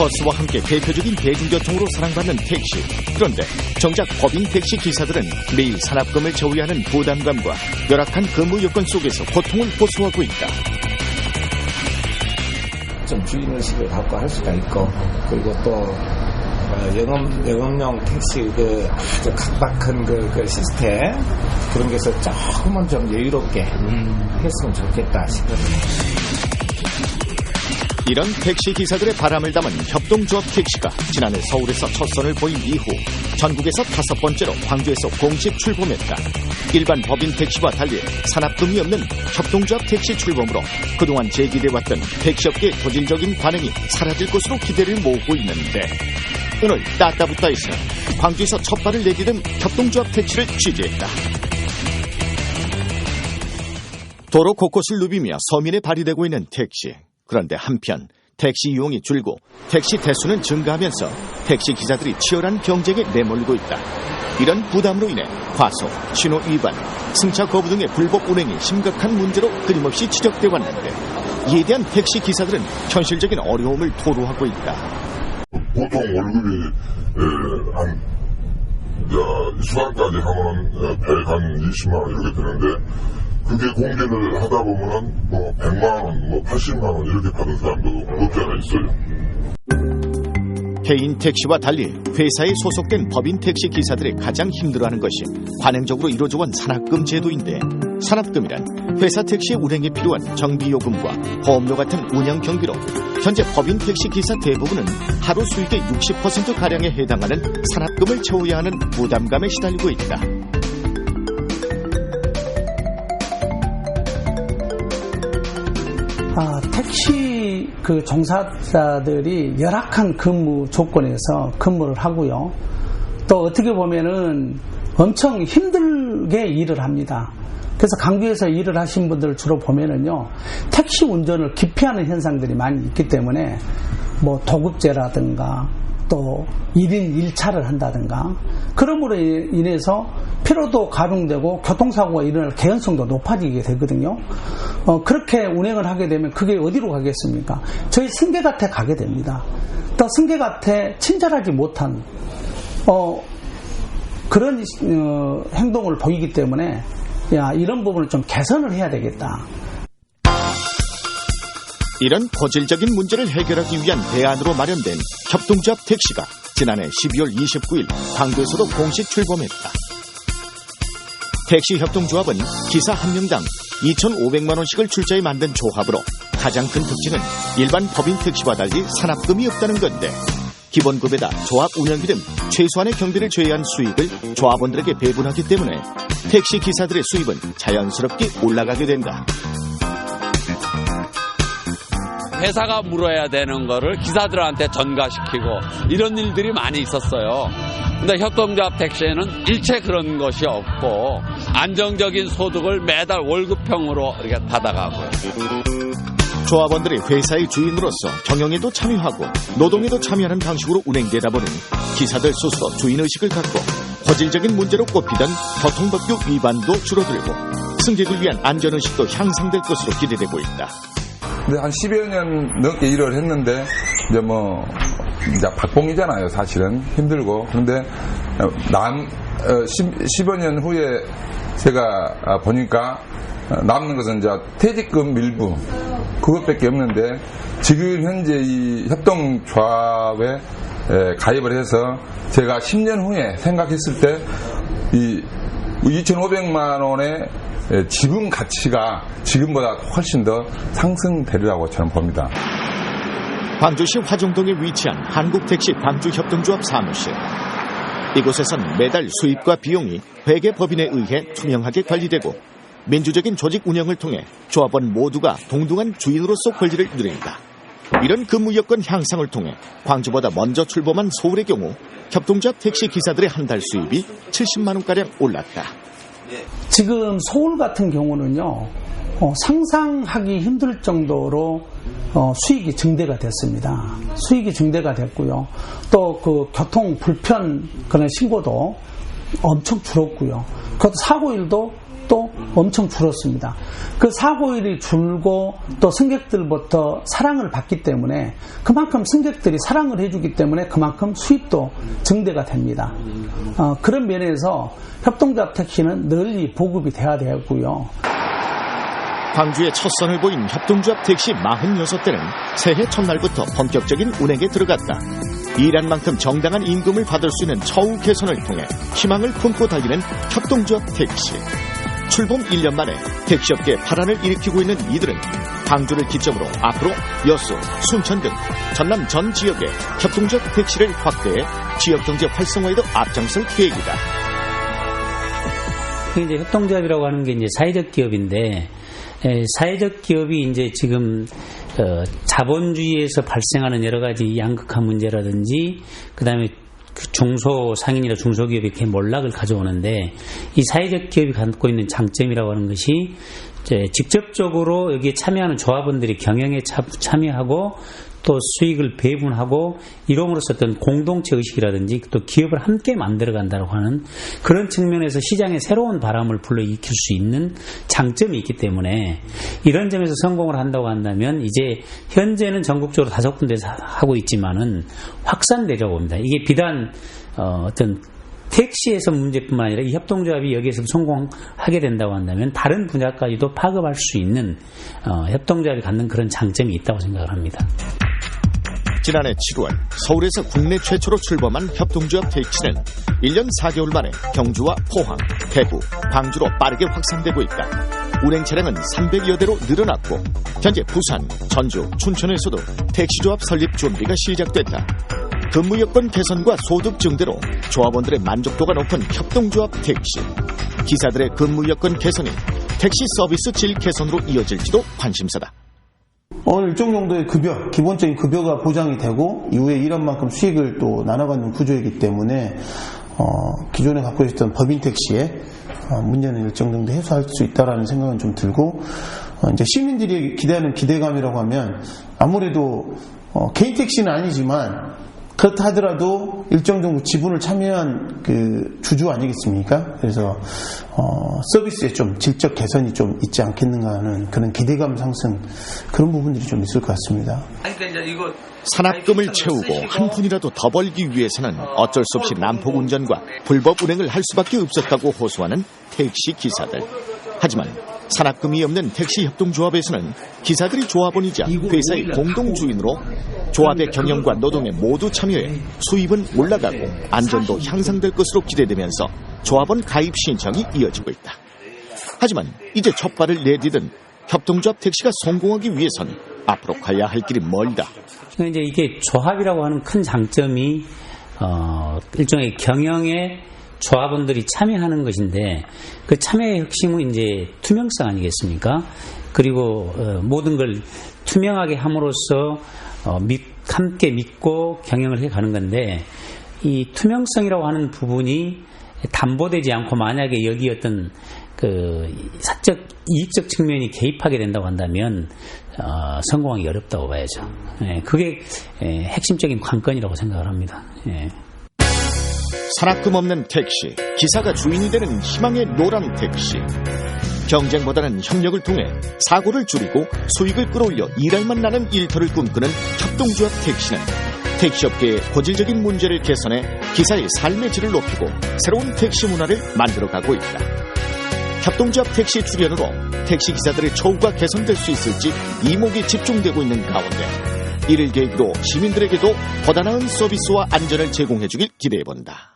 버스와 함께 대표적인 대중교통으로 사랑받는 택시. 그런데 정작 법인 택시 기사들은 매일 산업금을 채워야 하는 부담감과 열악한 근무 여건 속에서 고통을 호소하고 있다. 좀 주인의식을 갖고 할 수가 있고, 그리고 또 영업용 택시 아주 각박한 그 시스템, 그런 게서 조금은 좀 여유롭게 했으면 좋겠다 싶거든요. 이런 택시 기사들의 바람을 담은 협동조합 택시가 지난해 서울에서 첫 선을 보인 이후 전국에서 5번째로 광주에서 공식 출범했다. 일반 법인 택시와 달리 산업금이 없는 협동조합 택시 출범으로 그동안 제기돼왔던 택시업계의 토질적인 관행이 사라질 것으로 기대를 모으고 있는데, 오늘 따따붙다에서 광주에서 첫 발을 내디딘 협동조합 택시를 취재했다. 도로 곳곳을 누비며 서민에 발휘되고 있는 택시. 그런데 한편 택시 이용이 줄고 택시 대수는 증가하면서 택시 기사들이 치열한 경쟁에 내몰리고 있다. 이런 부담으로 인해 과속, 신호 위반, 승차 거부 등의 불법 운행이 심각한 문제로 끊임없이 지적돼 왔는데, 이에 대한 택시 기사들은 현실적인 어려움을 토로하고 있다. 보통 월급이 한 수간까지 하면 120만 원 이렇게 되는데, 그게 공개를 하다 보면은 100만 원, 80만 원 이렇게 받은 사람도 없지 않아 있어요. 개인 택시와 달리 회사에 소속된 법인 택시 기사들이 가장 힘들어하는 것이 관행적으로 이루어져온 산업금 제도인데, 산업금이란 회사 택시 운행에 필요한 정비요금과 보험료 같은 운영 경비로 현재 법인 택시 기사 대부분은 하루 수익의 60%가량에 해당하는 산업금을 채워야 하는 부담감에 시달리고 있다. 택시 종사자들이 열악한 근무 조건에서 근무를 하고요. 또 어떻게 보면은 엄청 힘들게 일을 합니다. 그래서 강주에서 일을 하신 분들을 주로 보면은요, 택시 운전을 기피하는 현상들이 많이 있기 때문에 도급제라든가 또 1인 1차를 한다든가, 그러므로 인해서 피로도 가중되고 교통사고가 일어날 개연성도 높아지게 되거든요. 그렇게 운행을 하게 되면 그게 어디로 가겠습니까? 저희 승객한테 가게 됩니다. 또 승객한테 친절하지 못한 그런 행동을 보이기 때문에 이런 부분을 좀 개선을 해야 되겠다. 이런 고질적인 문제를 해결하기 위한 대안으로 마련된 협동조합 택시가 지난해 12월 29일 광주에서도 공식 출범했다. 택시 협동조합은 기사 한 명당 2,500만 원씩을 출자해 만든 조합으로, 가장 큰 특징은 일반 법인 택시와 달리 산업금이 없다는 건데, 기본급에다 조합 운영비 등 최소한의 경비를 제외한 수익을 조합원들에게 배분하기 때문에 택시 기사들의 수입은 자연스럽게 올라가게 된다. 회사가 물어야 되는 거를 기사들한테 전가시키고 이런 일들이 많이 있었어요. 근데 협동조합 택시에는 일체 그런 것이 없고 안정적인 소득을 매달 월급형으로 이렇게 받아가고요. 조합원들이 회사의 주인으로서 경영에도 참여하고 노동에도 참여하는 방식으로 운행되다 보니 기사들 스스로 주인의식을 갖고 고질적인 문제로 꼽히던 교통법규 위반도 줄어들고 승객을 위한 안전의식도 향상될 것으로 기대되고 있다. 근데 한 10여 년 넘게 일을 했는데, 이제 박봉이잖아요, 사실은. 힘들고. 그런데, 15년 후에 제가 보니까 남는 것은 이제 퇴직금 일부, 그것밖에 없는데, 지금 현재 이 협동조합에 가입을 해서 제가 10년 후에 생각했을 때, 이 2,500만 원의 지분 가치가 지금보다 훨씬 더 상승되리라고 저는 봅니다. 광주시 화종동에 위치한 한국택시 광주협동조합 사무실. 이곳에선 매달 수입과 비용이 회계법인에 의해 투명하게 관리되고 민주적인 조직 운영을 통해 조합원 모두가 동등한 주인으로서 권리를 누린다. 이런 근무 여건 향상을 통해 광주보다 먼저 출범한 서울의 경우 협동조합 택시 기사들의 한 달 수입이 70만 원가량 올랐다. 지금 서울 같은 경우는요, 상상하기 힘들 정도로 수익이 증대가 됐습니다. 수익이 증대가 됐고요. 또 그 교통 불편 그런 신고도 엄청 줄었고요. 그것도 사고일도 또 수입도 엄청 줄었습니다. 그 사고율이 줄고 또 승객들부터 사랑을 받기 때문에 그만큼 승객들이 사랑을 해주기 때문에 그만큼 수입도 증대가 됩니다. 그런 면에서 협동조합 택시는 널리 보급이 돼야 되고요. 광주의 첫 선을 보인 협동조합 택시 46대는 새해 첫날부터 본격적인 운행에 들어갔다. 일한 만큼 정당한 임금을 받을 수 있는 처우 개선을 통해 희망을 품고 달리는 협동조합 택시. 출범 1년 만에 택시업계에 파란을 일으키고 있는 이들은 광주를 기점으로 앞으로 여수, 순천 등 전남 전 지역에 협동조합 택시를 확대해 지역경제 활성화에도 앞장설 계획이다. 이제 협동조합이라고 하는 게 이제 사회적 기업인데, 사회적 기업이 이제 지금 자본주의에서 발생하는 여러 가지 양극화 문제라든지, 그다음에 그 중소상인이나 중소기업이 이렇게 몰락을 가져오는데, 이 사회적 기업이 갖고 있는 장점이라고 하는 것이 이제 직접적으로 여기에 참여하는 조합원들이 경영에 참여하고 또 수익을 배분하고 이름으로써 어떤 공동체 의식이라든지 또 기업을 함께 만들어간다고 하는 그런 측면에서 시장에 새로운 바람을 불러일으킬 수 있는 장점이 있기 때문에 이런 점에서 성공을 한다고 한다면 이제 현재는 전국적으로 5군데에서 하고 있지만은 확산되려고 합니다. 이게 비단 어떤 택시에서 문제뿐만 아니라 이 협동조합이 여기에서 성공하게 된다고 한다면 다른 분야까지도 파급할 수 있는 협동조합이 갖는 그런 장점이 있다고 생각을 합니다. 지난해 7월 서울에서 국내 최초로 출범한 협동조합 택시는 1년 4개월 만에 경주와 포항, 대구, 광주로 빠르게 확산되고 있다. 운행 차량은 300여 대로 늘어났고 현재 부산, 전주, 춘천에서도 택시조합 설립 준비가 시작됐다. 근무 여건 개선과 소득 증대로 조합원들의 만족도가 높은 협동조합 택시. 기사들의 근무 여건 개선이 택시 서비스 질 개선으로 이어질지도 관심사다. 어느 일정 정도의 급여, 기본적인 급여가 보장이 되고 이후에 일한 만큼 수익을 또 나눠가는 구조이기 때문에 기존에 갖고 있었던 법인 택시의 문제는 일정 정도 해소할 수 있다라는 생각은 좀 들고 이제 시민들이 기대하는 기대감이라고 하면 아무래도 개인 택시는 아니지만 그렇다 하더라도 일정 정도 지분을 참여한 그 주주 아니겠습니까? 그래서 서비스에 좀 질적 개선이 좀 있지 않겠는가 하는 그런 기대감 상승 그런 부분들이 좀 있을 것 같습니다. 산악금을 채우고 한 푼이라도 더 벌기 위해서는 어쩔 수 없이 난폭 운전과 불법 운행을 할 수밖에 없었다고 호소하는 택시 기사들. 하지만 산악금이 없는 택시 협동조합에서는 기사들이 조합원이자 회사의 공동주인으로 조합의 경영과 노동에 모두 참여해 수입은 올라가고 안전도 향상될 것으로 기대되면서 조합원 가입 신청이 이어지고 있다. 하지만 이제 첫 발을 내디딘 협동조합 택시가 성공하기 위해선 앞으로 가야 할 길이 멀다. 이제 이게 조합이라고 하는 큰 장점이 일종의 경영에 조합원들이 참여하는 것인데 그 참여의 핵심은 이제 투명성 아니겠습니까? 그리고 모든 걸 투명하게 함으로써 함께 믿고 경영을 해가는 건데 이 투명성이라고 하는 부분이 담보되지 않고 만약에 여기 어떤 그 사적 이익적 측면이 개입하게 된다고 한다면 성공하기 어렵다고 봐야죠. 그게 핵심적인 관건이라고 생각을 합니다. 산악금 없는 택시, 기사가 주인이 되는 희망의 노란 택시. 경쟁보다는 협력을 통해 사고를 줄이고 수익을 끌어올려 일할만 나는 일터를 꿈꾸는 협동조합 택시는 택시업계의 고질적인 문제를 개선해 기사의 삶의 질을 높이고 새로운 택시 문화를 만들어가고 있다. 협동조합 택시 출연으로 택시 기사들의 처우가 개선될 수 있을지 이목이 집중되고 있는 가운데 이를 계기로 시민들에게도 보다 나은 서비스와 안전을 제공해주길 기대해본다.